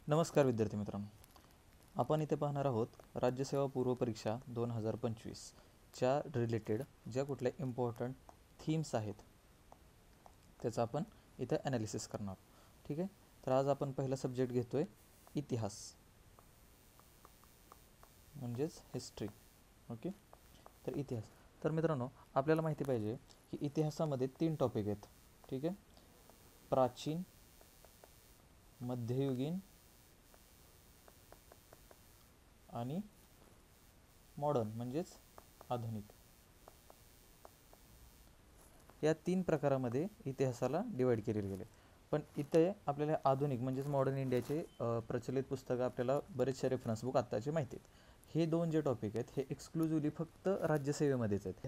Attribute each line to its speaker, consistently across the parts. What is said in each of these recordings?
Speaker 1: नमस्कार विद्यार्थी मित्रांनो, आपण इथे पाहणार आहोत राज्यसेवा पूर्व परीक्षा 2025च्या रिलेटेड ज्या कुठल्या इम्पॉर्टंट थीम्स आहेत त्याचा आपण इथे ॲनालिसिस करणार आहोत. ठीक आहे. तर आज आपण पहिला सब्जेक्ट घेतोय इतिहास, म्हणजेच हिस्ट्री. ओके. तर इतिहास. तर मित्रांनो, आपल्याला माहिती पाहिजे की इतिहासामध्ये 3 टॉपिक आहेत. ठीक आहे. प्राचीन, मध्ययुगीन आणि मॉडर्न म्हणजेच आधुनिक. या 3 प्रकारामध्ये इतिहासाला डिवाइड केलेले गेले. पण इथे आपल्याला आधुनिक म्हणजेच मॉडर्न इंडियाचे प्रचलित पुस्तकं आपल्याला बरेचसे रेफरन्स बुक आत्ताचे माहिती आहेत. हे 2 जे टॉपिक आहेत हे एक्सक्लुझिव्हली फक्त राज्यसेवेमध्येच आहेत.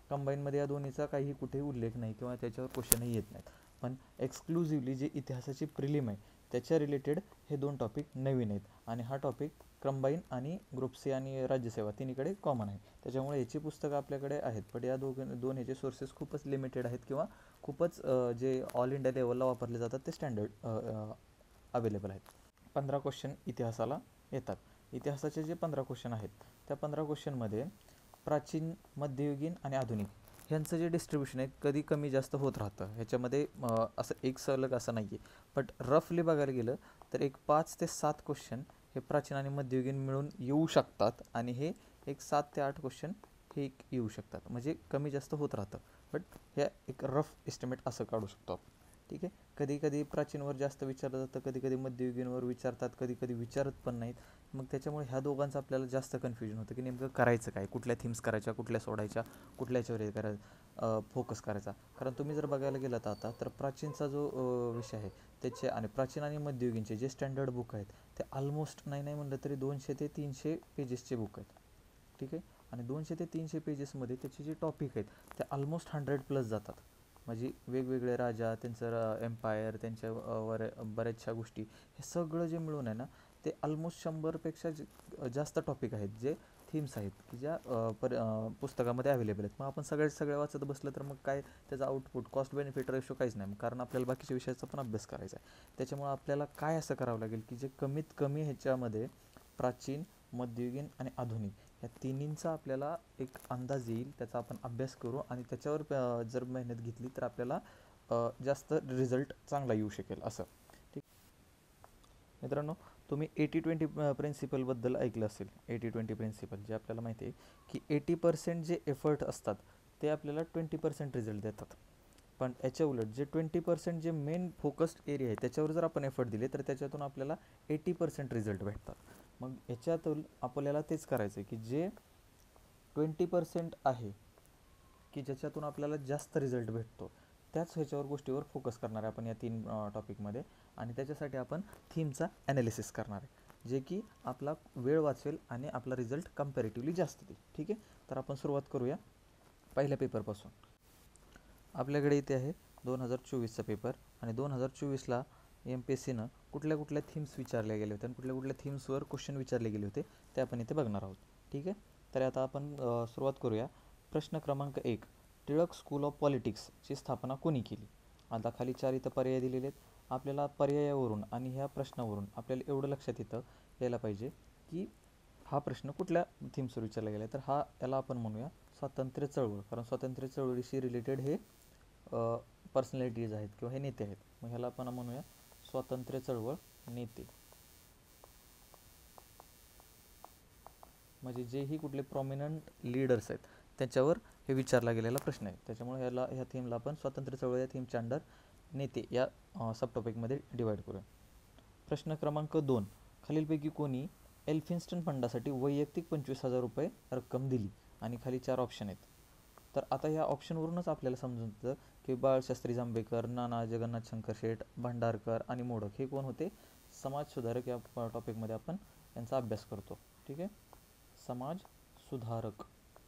Speaker 1: कंबाईनमध्ये या दोन्हीचा काही कुठेही उल्लेख नाही किंवा त्याच्यावर क्वेश्चनही येत नाहीत. पण एक्सक्लुझिव्हली जे इतिहासाची प्रिलिम आहे त्याच्या रिलेटेड हे 2 टॉपिक नवीन आहेत आणि हा टॉपिक कंबाईन आणि ग्रुप सी आणि राज्यसेवा तिन्हीकडे कॉमन आहे. त्याच्यामुळे याची पुस्तकं आपल्याकडे आहेत, पण या दोन ह्याचे सोर्सेस खूपच लिमिटेड आहेत किंवा खूपच जे ऑल इंडिया लेवलला वापरले जातात ते स्टँडर्ड अवेलेबल आहेत. 15 क्वेश्चन इतिहासाला येतात. इतिहासाचे जे 15 क्वेश्चन आहेत त्या 15 क्वेश्चनमध्ये प्राचीन, मध्ययुगीन आणि आधुनिक ह्यांचं जे डिस्ट्रीब्युशन आहे कधी कमी जास्त होत राहतं. ह्याच्यामध्ये असं एक सलग असं नाही आहे. बट रफली बघायला गेलं तर एक 5 ते 7 क्वेश्चन हे प्राचीन आणि मध्ययुगीन मिळून येऊ शकतात आणि हे एक 7 ते 8 क्वेश्चन हे येऊ शकतात. म्हणजे कमी जास्त होत राहतं. बट ह्या एक रफ एस्टिमेट असं काढू शकतो आपण. ठीक आहे. कधी कधी प्राचीनवर जास्त विचारलं जातं, कधी कधी मध्ययुगीनवर विचारतात, कधी कधी विचारत पण नाहीत. मग त्याच्यामुळे ह्या दोघांचं आपल्याला जास्त कन्फ्युजन होतं की नेमकं करायचं काय, कुठल्या थीम्स करायच्या, कुठल्या सोडायच्या, कुठल्या याच्यावर हे करायचं, फोकस करायचा. कारण तुम्ही जर बघायला गेलात आता तर प्राचीनचा जो विषय आहे त्याचे आणि प्राचीन आणि मध्ययुगीनचे जे स्टँडर्ड बुक आहेत ते ऑलमोस्ट नाही म्हणलं तरी 200 ते 300 पेजेसचे बुक आहेत. ठीक आहे. आणि 200 ते 300 पेजेसमध्ये त्याचे जे टॉपिक आहेत ते ऑलमोस्ट 100+ जातात. म्हणजे वेगवेगळे राजा, त्यांचं एम्पायर, त्यांच्या बऱ्याचशा गोष्टी, हे सगळं जे मिळून आहे ना ते ऑलमोस्ट 100पेक्षा जास्त टॉपिक आहेत जे थीम्स आहेत की ज्या पुस्तकामध्ये अवेलेबल आहेत. मग आपण सगळ्या वाचत बसलं तर मग काय त्याचा आउटपुट, कॉस्ट बेनिफिट रेशो काहीच नाही. कारण आपल्याला बाकीच्या विषयाचा पण अभ्यास करायचा आहे. त्याच्यामुळे आपल्याला काय असं करावं लागेल की जे कमीत कमी ह्याच्यामध्ये प्राचीन, मध्ययुगीन आणि आधुनिक या तिन्हींचा आपल्याला एक अंदाज येईल, त्याचा आपण अभ्यास करू आणि त्याच्यावर जर मेहनत घेतली तर आपल्याला जास्त रिझल्ट चांगला येऊ शकेल असं. ठीक. मित्रांनो, तुम्ही 80-20 प्रिन्सिपलबद्दल ऐकलं असेल. 80-20 प्रिन्सिपल जे आपल्याला माहिती आहे की 80% जे एफर्ट असतात ते आपल्याला 20% रिझल्ट देतात. पण याच्या उलट जे 20% जे मेन फोकस्ड एरिया आहे त्याच्यावर जर आपण एफर्ट दिले तर त्याच्यातून आपल्याला 80% रिझल्ट भेटतात. मग याच्यातून आपल्याला तेच करायचं आहे की जे 20% आहे की ज्याच्यातून आपल्याला जास्त रिझल्ट भेटतो त्याच ह्याच्यावर गोष्टीवर फोकस करणार आहे आपण या 3 टॉपिकमध्ये. आणि त्याच्यासाठी आपण थीमचा ॲनालिसिस करणार आहे जे की आपला वेळ वाचवेल आणि आपला रिझल्ट कम्पॅरेटिव्हली जास्त देईल. ठीक आहे. तर आपण सुरुवात करूया पहिल्या पेपरपासून. आपल्याकडे इथे आहे 2024चा पेपर आणि 2024ला MPSCनं कुठल्या थीम्स विचारल्या गेले होते आणि कुठल्या थीम्सवर क्वेश्चन विचारले गेले होते ते आपण इथे बघणार आहोत. ठीक आहे. तर आता आपण सुरुवात करूया. प्रश्न क्रमांक 1, टिळक स्कूल ऑफ पॉलिटिक्सची स्थापना कोणी केली? आता खाली 4 इथं पर्याय दिलेले आहेत. आपल्याला पर्यायावरून आणि ह्या प्रश्नावरून आपल्याला एवढं लक्षात यायला पाहिजे की हा प्रश्न कुठल्या थीम्सवर विचारला गेला आहे. तर याला आपण म्हणूया स्वातंत्र्य चळवळ, कारण स्वातंत्र्य चळवळीशी रिलेटेड हे पर्सनॅलिटीज आहेत किंवा हे नेते आहेत. मग ह्याला आपण म्हणूया स्वातंत्र्य चळवळ नेते. म्हणजे जेही कुठले प्रॉमिनंट लीडर्स आहेत त्याच्यावर हे विचारला गेलेला प्रश्न आहे. त्याच्यामुळे ह्या थीमला आपण स्वातंत्र्य चळवळ या थीमच्या अंडर नेते या सबटॉपिकमध्ये डिवाईड करूया. प्रश्न क्रमांक 2, खालीलपैकी कोणी एल्फिन्स्टन फंडासाठी वैयक्तिक 25,000 रुपये रक्कम दिली? आणि खाली 4 ऑप्शन आहेत. तर आता या ऑप्शनवरूनच आपल्याला समजतं की बाळशास्त्री जांभेकर, नाना जगन्नाथ शंकर शेठ, भांडारकर आणि मोडक हे कोण होते? समाजसुधारक या टॉपिकमध्ये आपण यांचा अभ्यास करतो. ठीक आहे.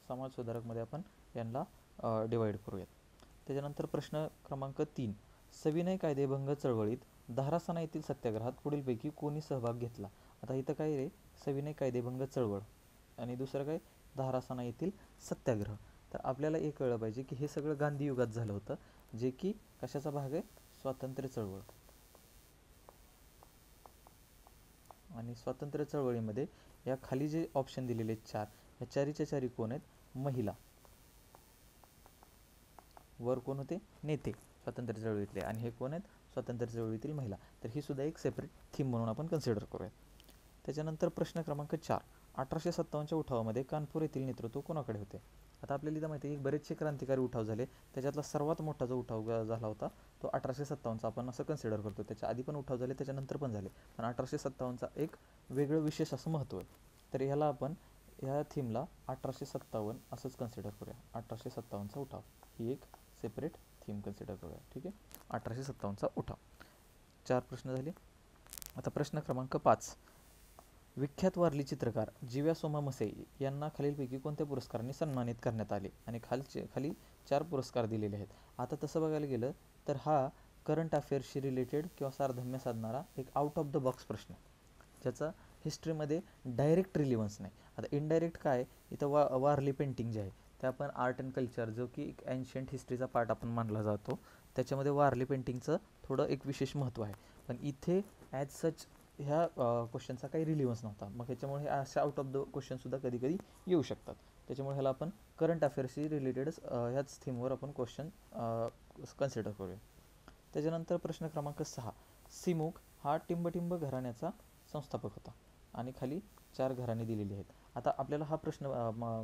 Speaker 1: समाजसुधारकमध्ये आपण यांना डिवाईड करूयात. त्याच्यानंतर प्रश्न क्रमांक 3, सविनय कायदेभंग चळवळीत धारासणा येथील सत्याग्रहात पुढीलपैकी कोणी सहभाग घेतला? आता इथं काय रे, सविनय कायदेभंग चळवळ आणि दुसरं काय, धारासणा येथील सत्याग्रह. तर आपल्याला हे कळलं पाहिजे की हे सगळं गांधी युगात झालं होतं, जे की कशाचा भाग आहे? स्वातंत्र्य चळवळ. आणि स्वातंत्र्य चळवळीमध्ये या खाली जे ऑप्शन दिलेले आहेत चार, या चारीच्या चारी कोण आहेत? महिला. वर कोण होते? नेते स्वातंत्र्य चळवळीतले, आणि हे कोण आहेत? स्वातंत्र्य चळवळीतील महिला. तर ही सुद्धा एक सेपरेट थीम म्हणून आपण कन्सिडर करूया. त्याच्यानंतर प्रश्न क्रमांक 4, 1857च्या उठावामध्ये कानपूर येथील नेतृत्व कोणाकडे होते? आता आपल्याला इथं माहिती आहे की बरेचसे क्रांतिकारी उठाव झाले, त्याच्यातला सर्वात मोठा जो उठाव झाला होता तो 1857चा आपण असं कन्सिडर करतो. त्याच्या आधी पण उठाव झाले, त्याच्यानंतर पण झाले, पण 1857चा एक वेगळं विशेष असं महत्त्व आहे. तर ह्याला आपण ह्या थीमला 1857 असंच कन्सिडर करूया. 1857चा उठाव ही एक सेपरेट थीम कन्सिडर करूया. ठीक आहे, 1857चा उठाव. 4 प्रश्न झाले. आता प्रश्न क्रमांक 5, विख्यात वारली चित्रकार जिव्या सोमा मसे यांना खालीलपैकी कोणत्या पुरस्कारांनी सन्मानित करण्यात आले? आणि खाली 4 पुरस्कार दिलेले आहेत. आता तसं बघायला गेलं तर हा करंट अफेअर्सशी रिलेटेड किंवा साधर्म्य साधणारा एक आउट ऑफ द बॉक्स प्रश्न आहे, ज्याचा हिस्ट्रीमध्ये डायरेक्ट रिलिव्हन्स नाही. आता इनडायरेक्ट काय, इथं वारली पेंटिंग जे आहे ते आपण आर्ट अँड कल्चर, जो की एक एन्शियंट हिस्ट्रीचा पार्ट आपण मानला जातो, त्याच्यामध्ये वारली पेंटिंगचं थोडं एक विशेष महत्त्व आहे. पण इथे ॲज सच ह्या क्वेश्चनचा काही रिलिव्हन्स नव्हता, मग ह्याच्यामुळे हे अशा आउट ऑफ द क्वेश्चनसुद्धा कधी कधी येऊ शकतात. त्याच्यामुळे ह्याला आपण करंट अफेअर्सशी रिलेटेडच ह्याच थीमवर आपण क्वेश्चन कन्सिडर करूया. त्याच्यानंतर प्रश्न क्रमांक 6, सिमुक हा टिंबटिंब घराण्याचा संस्थापक होता, आणि खाली 4 घराणे दिलेली आहेत. आता आपल्याला हा प्रश्न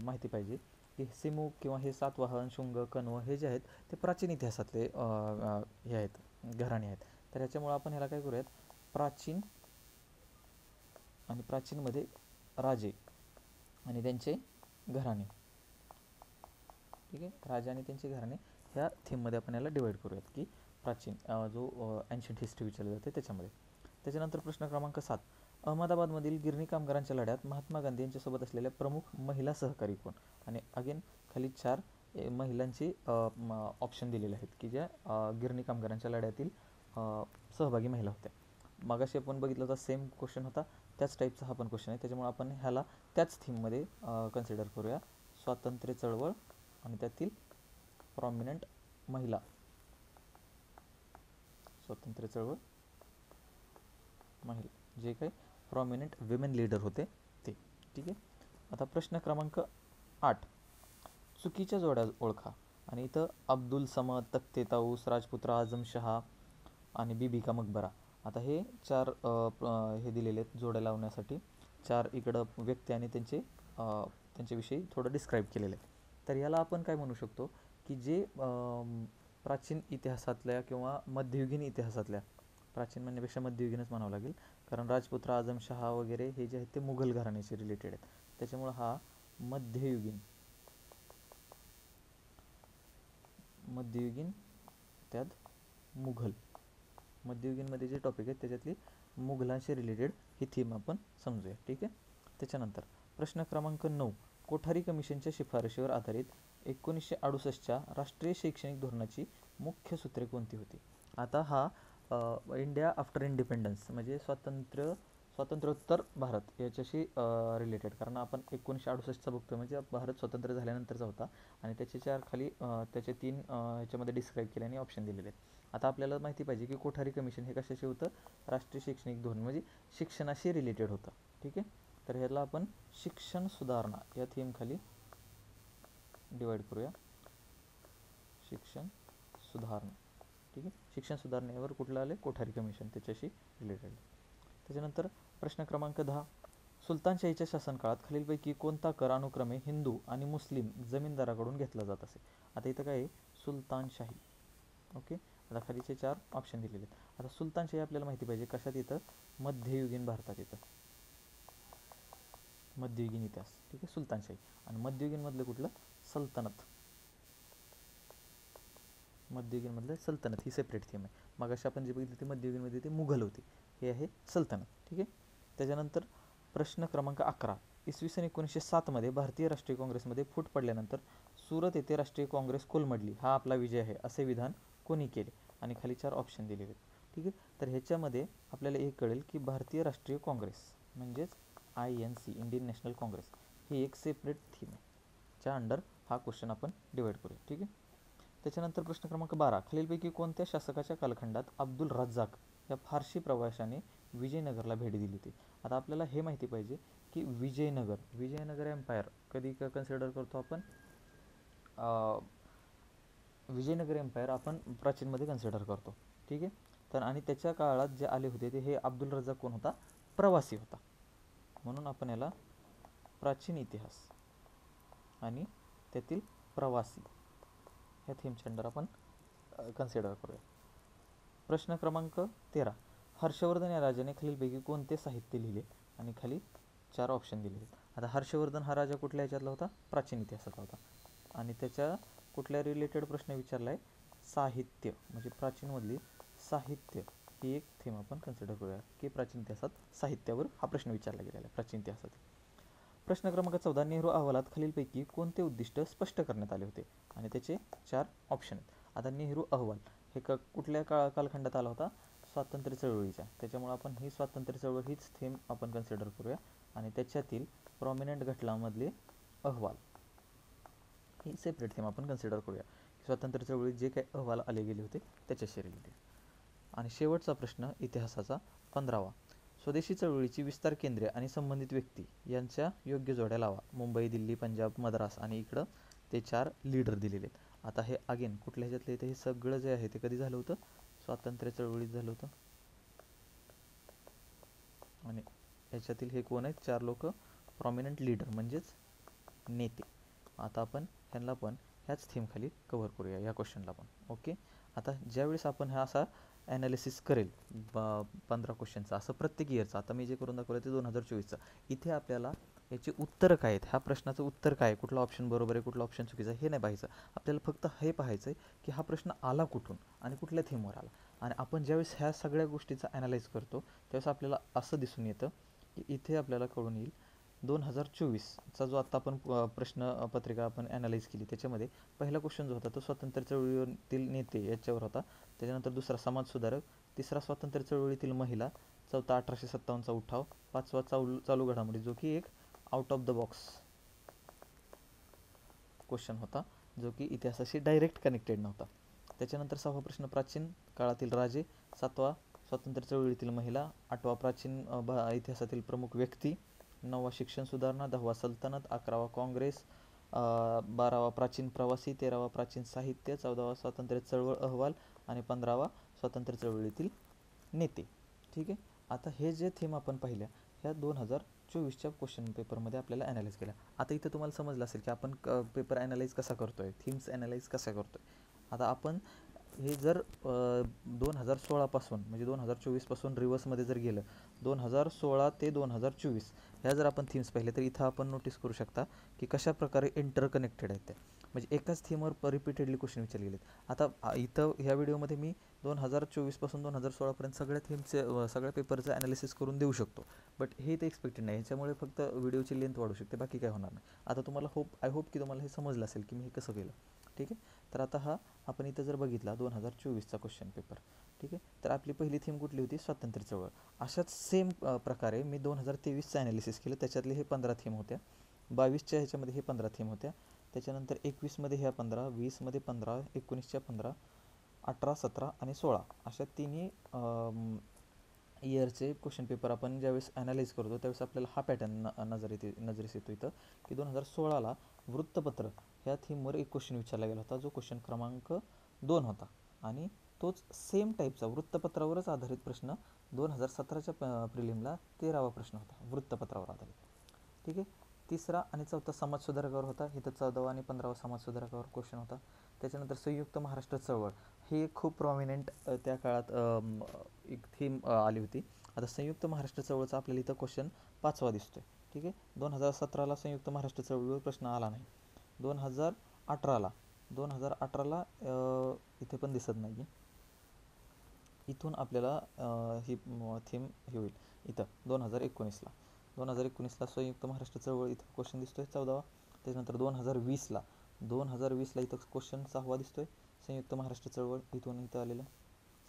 Speaker 1: माहिती पाहिजे की सिमुक किंवा हे सातवाहन, शुंग, कण्व हे जे आहेत ते प्राचीन इतिहासातले हे आहेत, घराणे आहेत. तर ह्याच्यामुळे आपण ह्याला काय करूयात, प्राचीन आणि प्राचीनमध्ये राजे आणि त्यांचे घराणे. ठीक आहे, राजे आणि त्यांचे घराणे ह्या थीममध्ये आपण याला डिवाईड करूयात की प्राचीन जो एन्शियंट हिस्ट्री विचारली जाते त्याच्यामध्ये. त्याच्यानंतर प्रश्न क्रमांक 7, अहमदाबादमधील गिरणी कामगारांच्या लढ्यात महात्मा गांधी यांच्यासोबत असलेल्या प्रमुख महिला सहकारी कोण? आणि अगेन खाली 4 महिलांचे ऑप्शन दिलेले आहेत की ज्या गिरणी कामगारांच्या लढ्यातील सहभागी महिला होत्या. मागाशी आपण बघितलं होता सेम क्वेश्चन होता, त्याच टाईपचा हा पण क्वेश्चन आहे. त्याच्यामुळे आपण ह्याला त्याच थीममध्ये कन्सिडर करूया, स्वातंत्र्य चळवळ आणि त्यातील प्रॉमिनंट महिला, स्वातंत्र्य चळवळ महिला, जे काही प्रॉमिनंट विमेन लीडर होते ते. ठीक आहे. आता प्रश्न क्रमांक 8, चुकीच्या जोड्या ओळखा. आणि इथं अब्दुल समद, तख्ते ताऊस, राजपुत्र आझम शहा आणि बीबी का मकबरा, आता हे 4 हे दिलेले आहेत जोड्या लावण्यासाठी. 4 इकडं व्यक्ती आणि त्यांच्याविषयी थोडं डिस्क्राईब केलेलं आहे. तर याला आपण काय म्हणू शकतो की जे प्राचीन इतिहासातल्या किंवा मध्ययुगीन इतिहासातल्या, प्राचीन म्हणण्यापेक्षा मध्ययुगीनच म्हणावं लागेल, कारण राजपुत्र आझम शहा वगैरे हे जे आहेत ते मुघल घराण्याशी रिलेटेड आहेत. त्याच्यामुळं हा मध्ययुगीन त्यात मुघल, मध्ययुगीनमध्ये जे टॉपिक आहेत त्याच्यातली मुघलांशी रिलेटेड ही थीम आपण समजूया. ठीक आहे. त्याच्यानंतर प्रश्न क्रमांक 9, कोठारी कमिशनच्या शिफारशीवर आधारित 1968च्या राष्ट्रीय शैक्षणिक धोरणाची मुख्य सूत्रे कोणती होती? आता हा इंडिया आफ्टर इंडिपेंडन्स म्हणजे स्वातंत्र्योत्तर भारत याच्याशी रिलेटेड, कारण आपण 1968चा बघतो म्हणजे भारत स्वतंत्र झाल्यानंतरचा होता, आणि त्याचे 4 खाली त्याचे 3 ह्याच्यामध्ये डिस्क्राईब केले आणि ऑप्शन दिलेले आहेत. आता आपल्याला माहिती पाहिजे की कोठारी कमिशन हे कशाशी होतं, राष्ट्रीय शैक्षणिक धोरण म्हणजे शिक्षणाशी रिलेटेड होतं. ठीक आहे. तर ह्याला आपण शिक्षण सुधारणा या थीम खाली डिवाईड करूया, शिक्षण सुधारणा. ठीक आहे, शिक्षण सुधारणेवर कुठलं आले, कोठारी कमिशन त्याच्याशी रिलेटेड. त्याच्यानंतर प्रश्न क्रमांक 10, सुलतानशाहीच्या शासनकाळात खालीलपैकी कोणता कर अनुक्रमे हिंदू आणि मुस्लिम जमीनदाराकडून घेतला जात असे? आता इथं काय आहे, सुलतानशाही. ओके, आता खालीचे 4 ऑप्शन दिलेले आहेत. आता सुलतानशाही आपल्याला माहिती पाहिजे कशात येतं, मध्ययुगीन भारतात येतं, मध्ययुगीन इतिहास. ठीक आहे, सुलतानशाही. आणि मध्ययुगीन मधलं कुठलं, सल्तनत. मध्ययुगीनमधलं सल्तनत ही सेपरेट थीम आहे. मग अशी आपण जे बघितली ती मध्ययुगीनमध्ये ते मुघल होते, हे आहे सल्तनत. ठीक आहे. त्याच्यानंतर प्रश्न क्रमांक 11, इसवी सन 1907मध्ये भारतीय राष्ट्रीय काँग्रेसमध्ये फूट पडल्यानंतर सुरत येथे राष्ट्रीय काँग्रेस कोलमडली, हा आपला विजय आहे असे विधान कोणी केले? आणि खाली 4 ऑप्शन दिलेले आहेत. ठीक आहे. तर ह्याच्यामध्ये आपल्याला एक कळेल की भारतीय राष्ट्रीय काँग्रेस म्हणजेच INC, इंडियन नॅशनल काँग्रेस, ही एक सेपरेट थीम आहे, च्या अंडर हा क्वेश्चन आपण डिवाईड करूया. ठीक आहे. त्याच्यानंतर प्रश्न क्रमांक 12, खालीलपैकी कोणत्या शासकाच्या कालखंडात अब्दुल रज्जाक या फारसी प्रवाशाने विजयनगरला भेट दिली होती? आता आपल्याला हे माहिती पाहिजे की विजयनगर एम्पायर कधी कन्सिडर करतो आपण, विजयनगर एम्पायर आपण प्राचीनमध्ये कन्सिडर करतो. ठीक आहे. तर आणि त्याच्या काळात जे आले होते ते हे अब्दुल रज्जाक कोण होता? प्रवासी होता. म्हणून आपण याला प्राचीन इतिहास आणि त्यातील प्रवासी ह्या थीमच्या अंडर आपण कन्सिडर करूया. प्रश्न क्रमांक 13, हर्षवर्धन या राजाने खालीलपैकी कोणते साहित्य लिहिले? आणि खाली 4 ऑप्शन दिले आहेत. आता हर्षवर्धन हा राजा कुठल्या ह्याच्यातला होता? प्राचीन इतिहासाचा होता. आणि त्याच्या कुठल्या रिलेटेड प्रश्न विचारला आहे? साहित्य, म्हणजे प्राचीनमधली साहित्य ही एक थीम आपण कन्सिडर करूया की प्राचीन इतिहासात साहित्यावर हा प्रश्न विचारला गेलेला आहे प्राचीन इतिहासात. प्रश्न क्रमांक 14, नेहरू अहवालात खालीलपैकी कोणते उद्दिष्ट स्पष्ट करण्यात आले होते? आणि त्याचे 4 ऑप्शन आहेत. आता नेहरू अहवाल हे कुठल्या कालखंडात आला होता? स्वातंत्र्य चळवळीच्या. त्याच्यामुळे आपण ही स्वातंत्र्य चळवळ हीच थीम आपण कन्सिडर करूया. आणि त्याच्यातील प्रॉमिनंट घटनांमधले अहवाल ही सेपरेट थीम आपण कन्सिडर करूया. स्वातंत्र्य चळवळीत जे काही अहवाल आले गेले होते त्याच्याशी रिलेटेड. आणि शेवटचा प्रश्न इतिहासाचा 15वा, स्वदेशी चळवळीची विस्तार केंद्रे आणि संबंधित व्यक्ती यांच्या योग्य जोड्या लावा. मुंबई, दिल्ली, पंजाब, मद्रास आणि इकडं ते 4 लीडर दिलेले आहेत. आता हे अगेन कुठल्या ह्याच्यातले येतं? हे सगळं जे आहे ते कधी झालं होतं? स्वातंत्र्य चळवळीत झालं होतं. आणि याच्यातील हे कोण आहेत? 4 लोक प्रॉमिनंट लीडर म्हणजेच नेते. आता आपण ह्यांना पण ह्याच थीमखाली कव्हर करूया या क्वेश्चनला पण. ओके. आता ज्यावेळेस आपण हा असा ॲनालिसिस करेल 15 क्वेश्चनचा असं प्रत्येक इयरचा, आता मी जे करून दाखवलं ते 2024चा, इथे आपल्याला याची उत्तरं काय आहेत, ह्या प्रश्नाचं उत्तर काय, कुठला ऑप्शन बरोबर आहे कुठला ऑप्शन चुकीचा आहे हे नाही पाहायचं. आपल्याला फक्त हे पाहायचं आहे की हा प्रश्न आला कुठून आणि कुठल्या थीमवर आला. आणि आपण ज्यावेळेस ह्या सगळ्या गोष्टीचा ॲनालाइज करतो त्यावेळेस आपल्याला असं दिसून येतं की इथे आपल्याला कळून येईल 2024चा जो आत्ता आपण प्रश्नपत्रिका आपण ॲनालाइज केली त्याच्यामध्ये पहिला क्वेश्चन जो होता तो स्वातंत्र्य चळवळीतील नेते याच्यावर होता. त्याच्यानंतर दुसरा समाजसुधारक, तिसरा स्वातंत्र्य चळवळीतील महिला, चौथा 1857चा उठाव, पाचवा चालू घडामोडी जो की एक out of the box question होता जो की इतिहासाशी डायरेक्ट कनेक्टेड नव्हता. त्याच्यानंतर 6वा प्रश्न प्राचीन काळातील राजे, 7वा स्वातंत्र्य चळवळीतील महिला, 8वा प्राचीन इतिहासातील प्रमुख व्यक्ती, 9वा शिक्षण सुधारणा, 10वा सल्तनत, 11वा काँग्रेस, 12वा प्राचीन प्रवासी, 13वा प्राचीन साहित्य, 14वा स्वातंत्र्य चळवळ अहवाल आणि 15वा स्वातंत्र्य चळवळीतील नेते. ठीक आहे. आता हे जे थीम आपण पाहिल्या ह्या 2024च्या क्वेश्चन पेपरमध्ये आपल्याला ॲनालाइज केल्या. आता इथं तुम्हाला समजलं असेल की आपण पेपर ॲनालाइज कसा करतो आहे, थीम्स ॲनालाइज कसा करतो आहे. आता आपण हे जर 2016पासून म्हणजे 2024पासून रिव्हर्समध्ये जर गेलं 2016 ते 2024 ह्या जर आपण थीम्स पाहिले तर इथं आपण नोटीस करू शकता की कशा प्रकारे इंटरकनेक्टेड आहेत त्या, म्हणजे एकाच थीमवर रिपीटेडली क्वेश्चन विचारले गेलेत. आता इथं ह्या व्हिडिओमध्ये मी 2024पासून 2016पर्यंत सगळ्या थीमचे सगळ्या पेपरचं ॲनालिसिस करून देऊ शकतो, बट हे ते एक्सपेक्टेड नाही. ह्याच्यामुळे फक्त व्हिडिओची लेंथ वाढू शकते, बाकी काय होणार नाही. आता तुम्हाला आय होप की तुम्हाला हे समजलं असेल की मी हे कसं केलं. ठीक आहे. तर आता हा आपण इथं जर बघितला 2024चा क्वेश्चन पेपर. ठीक आहे. तर आपली पहिली थीम कुठली होती? स्वातंत्र्य चळवळ. अशाच सेम प्रकारे मी 2023चं ॲनालिसिस केलं, त्याच्यातले हे 15 थीम होत्या. 22च्या ह्याच्यामध्ये हे 15 थीम होत्या. त्याच्यानंतर 21मध्ये ह्या 15, 20मध्ये 15, 19च्या 15, 18, 17 आणि 16 अशा तिन्ही इयरचे क्वेश्चन पेपर आपण ज्यावेळेस ॲनालाइज करतो त्यावेळेस आपल्याला हा पॅटर्न नजरेस येतो इथं की 2016ला वृत्तपत्र ह्या थीमवर एक क्वेश्चन विचारला गेला होता जो क्वेश्चन क्रमांक 2 होता. आणि तोच सेम टाईपचा वृत्तपत्रावरच आधारित प्रश्न 2017च्या प्रिलिमला 13वा प्रश्न होता वृत्तपत्रावर आधारित. ठीक आहे. तिसरा आणि चौथा समाजसुधारकावर होता, इथं 14वा आणि 15वा समाजसुधारकावर क्वेश्चन होता. त्याच्यानंतर संयुक्त महाराष्ट्र चळवळ ही खूप प्रॉमिनंट त्या काळात एक थीम आली होती. आता संयुक्त महाराष्ट्र चळवळचा आपल्याला इथं क्वेश्चन 5वा दिसतोय. ठीक आहे. 2017ला संयुक्त महाराष्ट्र चळवळीवर प्रश्न आला नाही. 2018ला इथे पण दिसत नाही. इथून आपल्याला ही थीम हे होईल इथं 2019ला संयुक्त महाराष्ट्र चळवळ इथं क्वेश्चन दिसतोय 14वा. त्याच्यानंतर 2020ला इथं क्वेश्चन 6वा दिसतोय संयुक्त महाराष्ट्र चळवळ इथून इथं आलेलं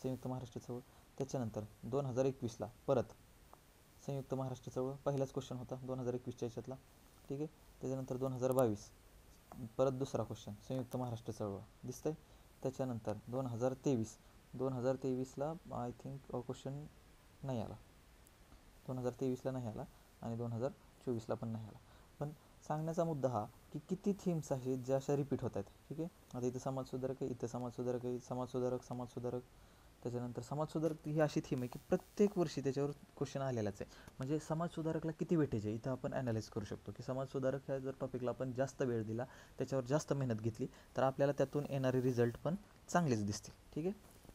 Speaker 1: संयुक्त महाराष्ट्र चळवळ. त्याच्यानंतर 2021ला परत संयुक्त महाराष्ट्र चळवळ पहिलाच क्वेश्चन होता 2021च्या ह्याच्यातला. ठीक आहे. त्याच्यानंतर 2022 परत दुसरा क्वेश्चन संयुक्त महाराष्ट्र चळवळ दिसतंय. त्याच्यानंतर 2023ला आय थिंक क्वेश्चन नाही आला, 2023ला नाही आला आणि 2024ला पण नाही आला. पण सांगण्याचा मुद्दा हा की किती थीम्स आहेत ज्या अशा रिपीट होत आहेत. ठीक आहे, आता इथं समाजसुधारक आहे, इथं समाजसुधारक आहे, समाजसुधारक त्याच्यानंतर समाजसुधारक ही अशी थीम आहे की प्रत्येक वर्षी त्याच्यावर क्वेश्चन आलेलाच आहे. म्हणजे समाजसुधारकला किती वेटेज आहे इथं आपण ॲनालाइज करू शकतो की समाजसुधारक ह्या जर टॉपिकला आपण जास्त वेळ दिला, त्याच्यावर जास्त मेहनत घेतली, तर आपल्याला त्यातून येणारे रिझल्ट पण चांगलेच दिसतील. ठीक आहे,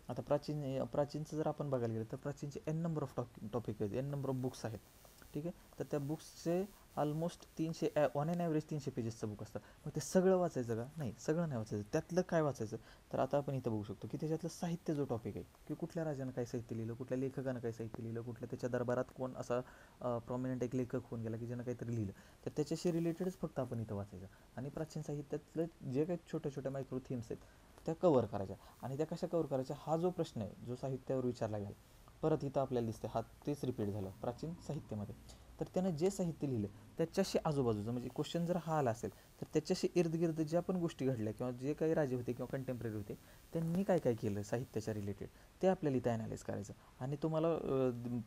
Speaker 1: आता प्राचीनचं जर आपण बघायला गेलं तर प्राचीनचे एन नंबर ऑफ टॉपिक आहेत, एन नंबर ऑफ बुक्स आहेत. ठीक आहे, तर त्या बुक्सचे ऑलमोस्ट 300 ऑन ॲन ॲव्हरेज 300 पेजेसचं बुक असतं. मग ते सगळं वाचायचं का? नाही, सगळं नाही वाचायचं. त्यातलं काय वाचायचं? तर आता आपण इथं बघू शकतो की त्याच्यातलं साहित्य जो टॉपिक आहे की कुठल्या राजानं काय साहित्य लिहिलं, कुठल्या लेखकानं काय साहित्य लिहिलं, कुठल्या त्याच्या दरबारात कोण असा प्रॉमिनंट एक लेखक होऊन गेला की ज्यानं काहीतरी लिहिलं, तर त्याच्याशी रिलेटेडच फक्त आपण इथं वाचायचं. आणि प्राचीन साहित्यातलं जे काही छोट्या छोट्या मायक्रो थीम्स आहेत त्या कव्हर करायच्या. आणि त्या कशा कव्हर करायच्या, हा जो प्रश्न आहे जो साहित्यावर विचारला गेला, परत इथं आपल्याला दिसते हा तेच रिपीट झालं प्राचीन साहित्यामध्ये. तर त्यानं जे साहित्य लिहिलं त्याच्याशी आजूबाजूचं, म्हणजे क्वेश्चन जर हा आला असेल तर त्याच्याशी इर्दगिर्द ज्या पण गोष्टी घडल्या किंवा जे काही राजे होते किंवा कंटेम्पररी होते त्यांनी काय काय केलं साहित्याच्या रिलेटेड, ते आपल्याला इथं ॲनालाइज करायचं. आणि तुम्हाला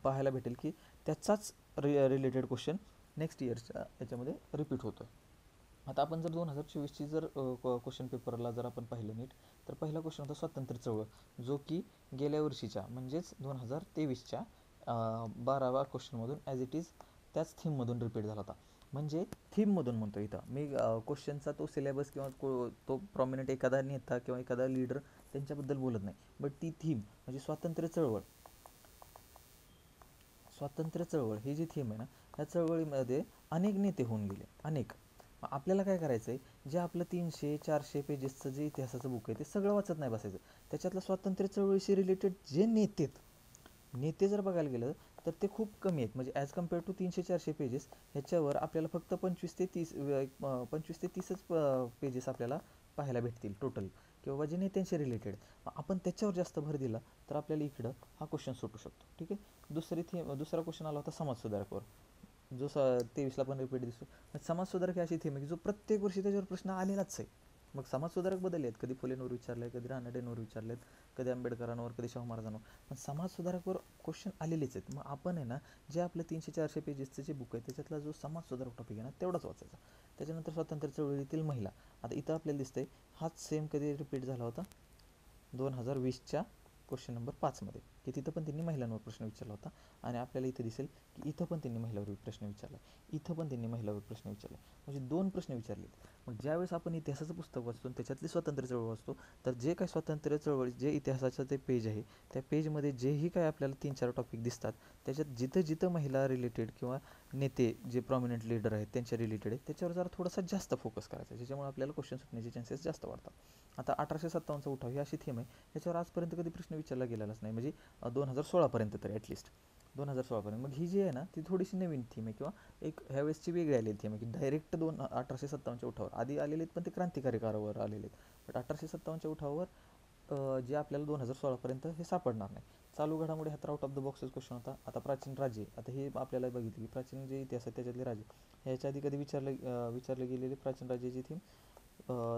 Speaker 1: पाहायला भेटेल की त्याचाच रिलेटेड क्वेश्चन नेक्स्ट इयरच्या याच्यामध्ये रिपीट होतो. आता आपण जर 2024ची जर क्वेश्चन पेपरला जर आपण पाहिलं नीट, तर पहिला क्वेश्चन होता स्वातंत्र्य चळवळ, जो की गेल्या वर्षीच्या म्हणजेच 2023च्या 12व्या क्वेश्चनमधून ॲज इट इज त्याच थीममधून रिपीट झाला होता. म्हणजे थीममधून म्हणतो इथं मी, क्वेश्चनचा तो सिलेबस किंवा तो प्रॉमिनंट एखादा नेता किंवा एखादा लीडर त्यांच्याबद्दल बोलत नाही, बट ती थीम म्हणजे स्वातंत्र्य चळवळ ही जी थीम आहे ना, ह्या चळवळीमध्ये अनेक नेते होऊन गेले, अनेक. आपल्याला काय करायचं आहे, जे आपलं 300-400 पेजेसचं जे इतिहासाचं बुक आहे ते सगळं वाचत नाही बसायचं. त्याच्यातलं स्वातंत्र्य चळवळीशी रिलेटेड जे नेते जर बघायला गेलं तर ते खूप कमी आहेत. म्हणजे ॲज कम्पेअर टू 300-400 पेजेस ह्याच्यावर आपल्याला फक्त 25 ते 30च पेजेस आपल्याला पाहायला भेटतील टोटल, किंवा जे नेत्यांशी रिलेटेड. आपण त्याच्यावर जास्त भर दिला तर आपल्याला इकडं हा क्वेश्चन सुटू शकतो. ठीक आहे, दुसरा क्वेश्चन आला होता समाजसुधारकवर, जो 23ला पण रिपीट दिसतो. समाजसुधारक ही अशी थीम आहे की जो प्रत्येक वर्षी त्याच्यावर प्रश्न आलेलाच आहे. मग समाजसुधारक बदलले आहेत, कधी फुलेंवर विचारले, कधी रानडेंवर विचारलेत, कधी आंबेडकरांवर, कधी शाहू महाराजांवर, पण समाजसुधारकवर क्वेश्चन आलेलेच आहेत. मग आपण आहे ना, जे आपलं 300-400 पेजेसचं जे बुक आहे त्याच्यातला जो समाजसुधारक टॉपिक आहे ना तेवढाच वाचायचा. त्याच्यानंतर स्वातंत्र्य चळवळीतील महिला, आता इथं आपल्याला दिसतंय हाच सेम कधी रिपीट झाला होता 2020च्या क्वेश्चन नंबर 5मध्ये, की तिथं पण त्यांनी महिलांवर प्रश्न विचारला होता. आणि आपल्याला इथं दिसेल की इथं पण त्यांनी महिलावर प्रश्न विचारला, इथं पण त्यांनी महिलावर प्रश्न विचारला, म्हणजे 2 प्रश्न विचारलेत. मग ज्यावेळेस आपण इतिहासाचं पुस्तक वाचतो त्याच्यातली स्वातंत्र्य चळवळ वाचतो, तर जे काय स्वातंत्र्य चळवळी जे इतिहासाचं ते पेज आहे त्या पेजमध्ये जेही काय आपल्याला 3-4 टॉपिक दिसतात त्याच्यात जिथं जिथं महिला रिलेटेड किंवा नेते जे प्रॉमिनंट लीडर आहेत त्यांच्या रिलेटेड आहे त्याच्यावर जरा थोडासा जास्त फोकस करायचा, ज्याच्यामुळे आपल्याला क्वेश्चन सुटण्याचे चान्सेस जास्त वाढतात. आता 1857चा उठाव ही अशी थीम आहे ह्याच्यावर आजपर्यंत कधी प्रश्न विचारला गेलेलाच नाही, म्हणजे 2016पर्यंत तरी ॲटलिस्ट 2016पर्यंत. मग ही जी आहे ना ती थोडीशी नवीन थीम आहे, किंवा एक ह्यावेळेसची वेगळी आलेली थीम आहे की डायरेक्ट 1857च्या उठावर आधी आलेले आहेत पण ते क्रांतिकारी कारवावर आलेले आहेत. बट 1857च्या उठावावर जे आपल्याला 2016पर्यंत हे सापडणार नाही. चालू घडामोडी हा तर आउट ऑफ द बॉक्सच क्वेश्चन होता. आता प्राचीन राज्य, आता हे आपल्याला बघितलं की प्राचीन जे इतिहास आहे त्याच्यातले राजे ह्याच्या आधी कधी विचारले गेलेले प्राचीन राज्याची थीम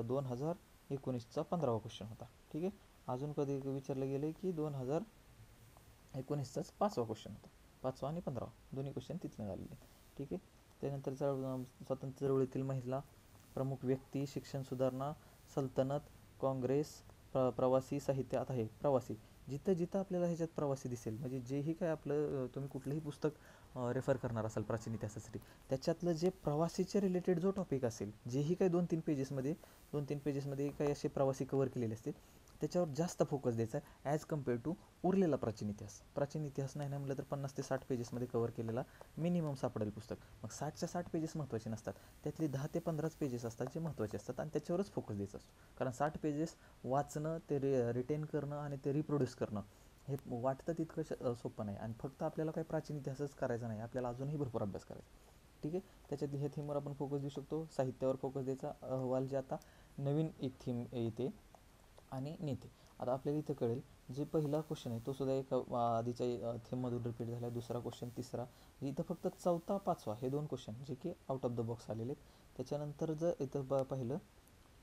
Speaker 1: 2019चा 15वा क्वेश्चन होता. ठीक आहे, अजून कधी विचारलं गेलं की 2019चाच 5वा क्वेश्चन होता, 5वा आणि 15वा दोन्ही क्वेश्चन तिथनं झालेले. ठीक आहे, त्यानंतर स्वातंत्र्य चळवळीतील महिला, प्रमुख व्यक्ती, शिक्षण सुधारणा, सल्तनत, काँग्रेस, प्रवासी साहित्य. आता हे प्रवासी, जिथं जिथं आपल्याला ह्याच्यात प्रवासी दिसेल, म्हणजे जेही काय आपलं तुम्ही कुठलंही पुस्तक रेफर करणार असाल प्राचीन इतिहासासाठी त्याच्यातलं जे प्रवासीच्या रिलेटेड जो टॉपिक असेल, जेही काही 2-3 पेजेसमध्ये काही असे प्रवासी कव्हर केलेले असतील त्याच्यावर जास्त फोकस द्यायचा आहे ॲज कम्पेअर टू उरलेला प्राचीन इतिहास नाही म्हटलं तर 50 ते 60 पेजेसमध्ये कव्हर केलेला मिनिमम सापडेल पुस्तक. मग 60च्या 60 पेजेस महत्त्वाचे नसतात, त्यातले 10 ते 15च पेजेस असतात जे महत्त्वाचे असतात आणि त्याच्यावरच फोकस द्यायचा असतो. कारण 60 पेजेस वाचणं, ते रिटेन करणं आणि ते रिप्रोड्यूस करणं हे वाटतं तितकं सोपं नाही. आणि फक्त आपल्याला काही प्राचीन इतिहासच करायचा नाही, आपल्याला अजूनही भरपूर अभ्यास करायचा. ठीक आहे, त्याच्यातली ह्या थीमवर आपण फोकस देऊ शकतो. साहित्यावर फोकस द्यायचा, अहवाल जे आता नवीन एक थीम येते, आणि नेते. आता आपल्याला इथं कळेल जे पहिला क्वेश्चन आहे तो सुद्धा एक आधीच्या थीममधून रिपीट झाला आहे. दुसरा क्वेश्चन, तिसरा, इथं फक्त 4था 5वा हे 2 क्वेश्चन जे की आउट ऑफ द बॉक्स आलेले आहेत. त्याच्यानंतर जर इथं पाहिलं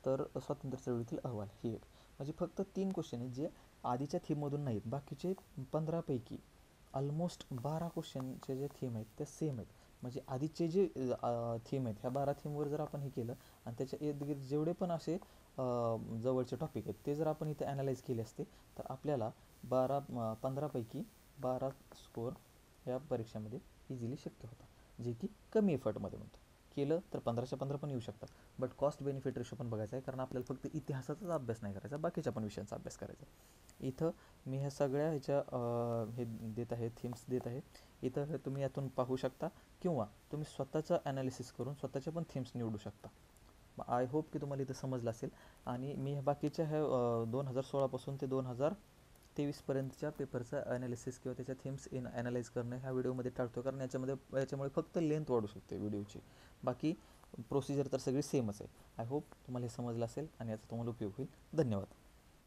Speaker 1: तर स्वातंत्र्य चळवळीतील अहवाल ही एक. म्हणजे फक्त 3 क्वेश्चन आहेत जे आधीच्या थीममधून नाहीत. बाकीचे 15पैकी ऑलमोस्ट 12 क्वेश्चनचे जे थीम आहेत ते सेम आहेत. म्हणजे आधीचे जे थीम आहेत ह्या 12 थीमवर जर आपण हे केलं आणि त्याच्या इर्दगिर्द जेवढे पण असे जवळचे टॉपिक आहेत ते जर आपण इथे ॲनालाइज केले असते तर आपल्याला 15पैकी 12 स्कोअर या परीक्षेमध्ये इझिली शक्य होता, जे की कमी एफर्टमध्ये म्हणतो. केलं तर 15च्या 15 पण येऊ शकतात. बट कॉस्ट बेनिफिट रेशो पण बघायचा आहे, कारण आपल्याला फक्त इतिहासाचाच अभ्यास नाही करायचा, बाकीच्या पण विषयांचा अभ्यास करायचा. इथं मी ह्या सगळ्या ह्याच्या हे देत आहे, थीम्स देत आहे. इथं तुम्ही यातून पाहू शकता किंवा तुम्ही स्वतःचं ॲनालिसिस करून स्वतःचे पण थीम्स निवडू शकता. आय होप की तुम्हाला इथं समजलं असेल. आणि मी बाकीच्या ह्या 2016पासून ते 2023पर्यंतच्या पेपरचं ॲनालिसिस किंवा त्याच्या थीम्स ॲनालाइज करणं ह्या व्हिडिओमध्ये टाळतो, कारण याच्यामुळे फक्त लेंथ वाढू शकते व्हिडिओची. बाकी प्रोसिजर तर सगळी सेमच आहे. आय होप तुम्हाला हे समजलं असेल आणि याचा तुम्हाला उपयोग होईल. धन्यवाद.